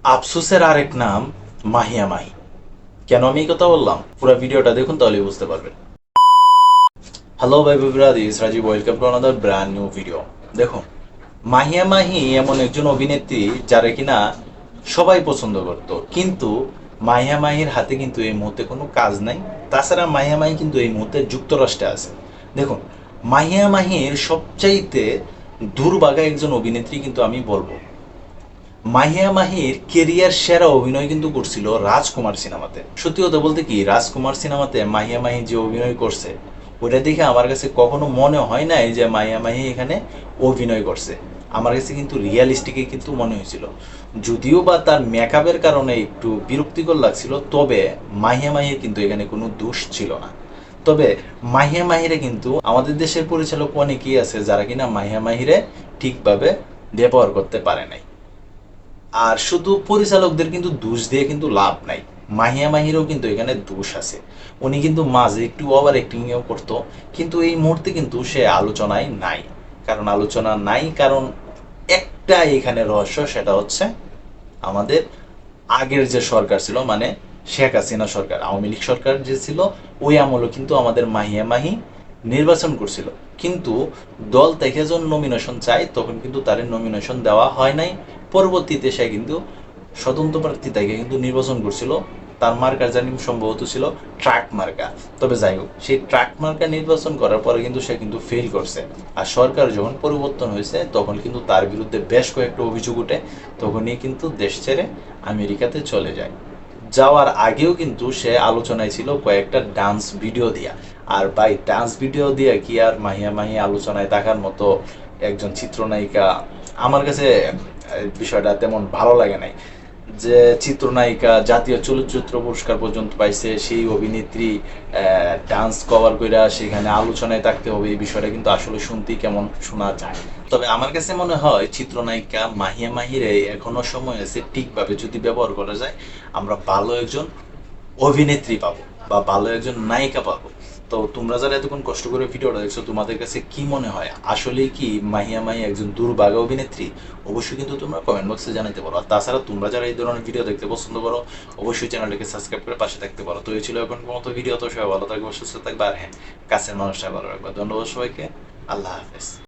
আফসোসের আরেক নাম মাহিয়া মাহি। কেন আমি এই কথা বললাম, পুরো ভিডিওটা দেখুন তাহলেই বুঝতে পারবেন। হ্যালো ভাই বন্ধুরা, this Rajib, welcome to another brand new video. দেখুন, মাহিয়া মাহি এমন একজন অভিনেত্রী যারা কিনা সবাই পছন্দ করত, কিন্তু মাহিয়া মাহির হাতে কিন্তু এই মুহূর্তে কোনো কাজ নাই। তাছাড়া মাহিয়া মাহি কিন্তু এই মুহূর্তে যুক্তরাষ্ট্রে আছে। দেখুন, মাহিয়া মাহির সবচাইতে দুর্ভাগা একজন অভিনেত্রী কিন্তু আমি বলবো। মাহিয়া মাহির কেরিয়ার সেরা অভিনয় কিন্তু করছিল রাজকুমার সিনেমাতে। সত্যি কথা বলতে কি, রাজকুমার সিনেমাতে মাহিয়া মাহি যে অভিনয় করছে ওটা দেখে আমার কাছে কখনো মনে হয় নাই যে মাহিয়া মাহি এখানে অভিনয় করছে। আমার কাছে কিন্তু রিয়ালিস্টিকে কিন্তু মনে হয়েছিল, যদিও বা তার মেকআপের কারণে একটু বিরক্তিকর লাগছিল, তবে মাহিয়া মাহির কিন্তু এখানে কোনো দোষ ছিল না। তবে মাহিয়া মাহিরে কিন্তু আমাদের দেশের পরিচালক অনেকেই আছে যারা কিনা মাহিয়া মাহিরে ঠিকভাবে ব্যবহার করতে পারে নাই। আর শুধু পরিচালকদের কিন্তু দোষ দিয়ে কিন্তু লাভ নাই, মাহিয়া মাহিরও কিন্তু এখানে দোষ আছে। উনি কিন্তু মাঝে একটু ওভার অ্যাক্টিংও করতো, কিন্তু এই মুহূর্তে কিন্তু সে আলোচনায় নাই। কারণ আলোচনা নাই, কারণ একটা এখানে রহস্য, সেটা হচ্ছে আমাদের আগের যে সরকার ছিল, মানে শেখ হাসিনা সরকার, আওয়ামী লীগ সরকার যে ছিল, ওই আমলও কিন্তু আমাদের মাহিয়া মাহি নির্বাচন করছিল, কিন্তু দল থেকে যখন নমিনেশন চাই তখন কিন্তু তার নমিনেশন দেওয়া হয় নাই। পরবর্তীতে সে কিন্তু স্বতন্ত্র প্রার্থী থেকে কিন্তু নির্বাচন করছিল। তার মার্কা জানি সম্ভবত ছিল ট্রাক মার্কা। তবে যাই হোক, সেই ট্রাক মার্কা নির্বাচন করার পরে কিন্তু সে কিন্তু ফেল করছে। আর সরকার যখন পরিবর্তন হয়েছে তখন কিন্তু তার বিরুদ্ধে বেশ কয়েকটা অভিযোগ উঠে, তখনই কিন্তু দেশ ছেড়ে আমেরিকাতে চলে যায়। যাওয়ার আগেও কিন্তু সে আলোচনায় ছিল কয়েকটা ডান্স ভিডিও দিয়া। আর ভাই, ডান্স ভিডিও দিয়ে কি আর মাহিয়া মাহি আলোচনায় থাকার মতো একজন চিত্রনায়িকা? আমার কাছে বিষয়টা তেমন ভালো লাগে নাই যে চিত্রনায়িকা জাতীয় চলচ্চিত্র পুরস্কার পর্যন্ত পাইছে, সেই অভিনেত্রী ডান্স কভার কইরা সেখানে আলোচনায় থাকতে হবে। এই বিষয়টা কিন্তু আসলে শুনতেই কেমন শোনা যায়। তবে আমার কাছে মনে হয় চিত্রনায়িকা মাহিয়া মাহিরে এখনো সময় আছে, ঠিকভাবে যদি ব্যবহার করা যায় আমরা ভালো একজন অভিনেত্রী পাবো বা ভালো একজন নায়িকা পাবো। তো তোমরা যারা এতক্ষণ কষ্ট করে ভিডিওটা দেখছো, তোমাদের কাছে কি মনে হয়, আসলেই কি মাহিয়া মাহি একজন দুর্ভাগা অভিনেত্রী? অবশ্যই কিন্তু তোমরা কমেন্ট বক্সে জানাতে পারো। আর তাছাড়া তোমরা যারা এই ধরনের ভিডিও দেখতে পছন্দ করো, অবশ্যই চ্যানেলটিকে সাবস্ক্রাইব করে পাশে থাকতে পারো। তো এই ছিল এখন মতো ভিডিও। তো সবাই ভালো থাকবে, সুস্থ থাকবে, আর হ্যাঁ, কাছের মানুষটা ভালো রাখবে। ধন্যবাদ সবাইকে। আল্লাহ হাফেজ।